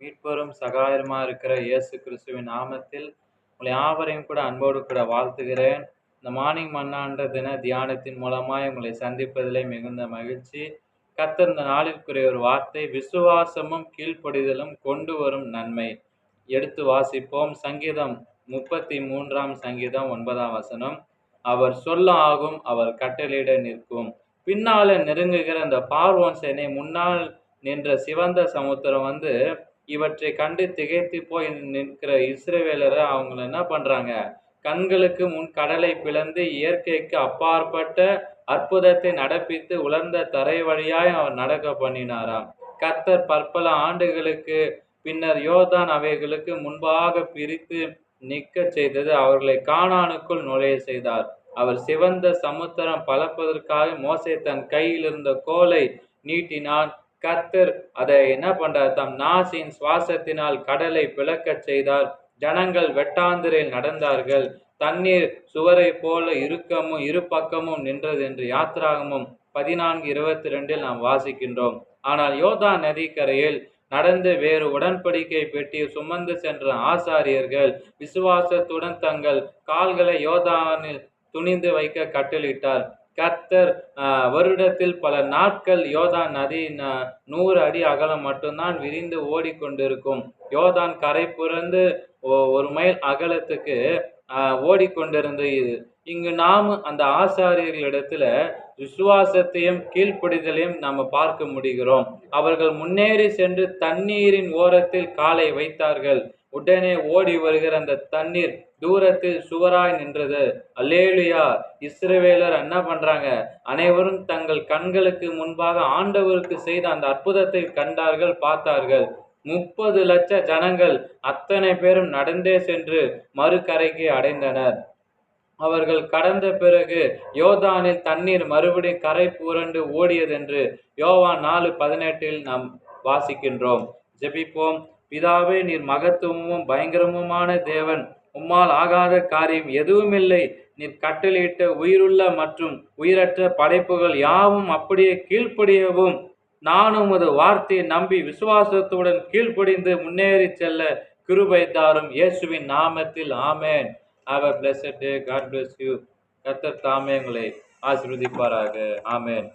மீட்பரும் சகாயருமா இருக்கிற இயேசு கிறிஸ்துவின் நாமத்தில் உங்களை யாவரையும் கூட அன்போடு கூட வாழ்த்துகிறேன். இந்த மார்னிங் மன்னான்ற தின தியானத்தின் மூலமாய் உங்களை சந்திப்பதிலே மிகுந்த மகிழ்ச்சி. கர்த்தர் இந்த நாளிற்குரிய ஒரு வார்த்தை, விசுவாசமும் கீழ்ப்படிதலும் கொண்டு வரும் நன்மை. எடுத்து வாசிப்போம். சங்கீதம் 33 சங்கீதம் 9 அவர் சொல்ல ஆகும், அவர் கட்டளையிட நிற்கும். பின்னால நெருங்குகிற அந்த பார்வோன் சேனை, முன்னால் நின்ற சிவந்த சமுத்திரம் இவற்றை கண்டு திகைத்து போய் நிற்கிற இஸ்ரவேலரை அவங்கள என்ன பண்றாங்க, கண்களுக்கு முன் கடலை பிளந்து இயற்கைக்கு அப்பாற்பட்ட அற்புதத்தை நடப்பித்து உலர்ந்த தரை வழியாய் அவர் நடக்க பண்ணினாராம். கர்த்தர் பற்பல ஆண்டுகளுக்கு பின்னர் யோர்தான் அவைகளுக்கு முன்பாக பிரித்து நிற்க செய்தது, அவர்களை கானானுக்குள் நுழைய செய்தார். அவர் சிவந்த சமுத்திரம் பலப்பதற்காக மோசே தன் கையில் இருந்த கோலை நீட்டினான். கர்த்தர் அதை என்ன பண்றார், தம் நாசின் சுவாசத்தினால் கடலை பிளக்கச் செய்தார். ஜனங்கள் வெட்டாந்திரையில் நடந்தார்கள். தண்ணீர் சுவரை போல இறுக்கமும் இரு பக்கமும் நின்றது என்று யாத்திராகமம் 14:22 நாம் வாசிக்கின்றோம். ஆனால் யோர்தான் நதிக்கரையில் நடந்து வேறு உடன்படிக்கை பெட்டி சுமந்து சென்ற ஆசாரியர்கள் விசுவாசத்துடன் தங்கள் கால்களை யோர்தானில் துணிந்து வைக்க கட்டளிட்டார். கர்த்தர் வருடத்தில் பல நாட்கள் யோர்தான் நதி 100 அடி அகலம் மட்டும்தான் விரிந்து ஓடிக்கொண்டிருக்கும். யோர்தான் கரை புரந்து 1 மைல் அகலத்துக்கு ஓடிக்கொண்டிருந்தது. இங்கு நாம் அந்த ஆசாரியர்களிடத்துல விசுவாசத்தையும் கீழ்ப்படிதலையும் நாம் பார்க்க முடிகிறோம். அவர்கள் முன்னேறி சென்று தண்ணீரின் ஓரத்தில் காலை வைத்தார்கள். உடனே ஓடி வருகிற அந்த தண்ணீர் தூரத்தில் சுவராய் நின்றது. அல்லேலுயா! இஸ்ரவேலர் என்ன பண்றாங்க, அனைவரும் தங்கள் கண்களுக்கு முன்பாக ஆண்டவருக்கு செய்த அந்த அற்புதத்தை கண்டார்கள், பார்த்தார்கள். 30 லட்ச ஜனங்கள் அத்தனை பேரும் நடந்தே சென்று மறுகரைக்கு அடைந்தனர். அவர்கள் கடந்த பிறகு யோர்தானில் தண்ணீர் மறுபடியும் கரை புரண்டு ஓடியதென்று யோவான் 4:18 நாம் வாசிக்கின்றோம். ஜெபிப்போம். பிதாவே, நீர் மகத்துவமும் பயங்கரமுமான தேவன். உம்மால் ஆகாத காரியம் எதுவுமில்லை. நீர் கட்டளையிட்ட உயிருள்ள மற்றும் உயிரற்ற படைப்புகள் யாவும் அப்படியே கீழ்ப்படியவும், நானும் உமது வார்த்தையை நம்பி விசுவாசத்துடன் கீழ்ப்படிந்து முன்னேறி செல்ல கிருபை தாரும். இயேசுவின் நாமத்தில் ஆமென். Have a blessed day. God bless you. கர்த்தர் தாமே உங்களை ஆசீர்வதிப்பாராக. ஆமென்.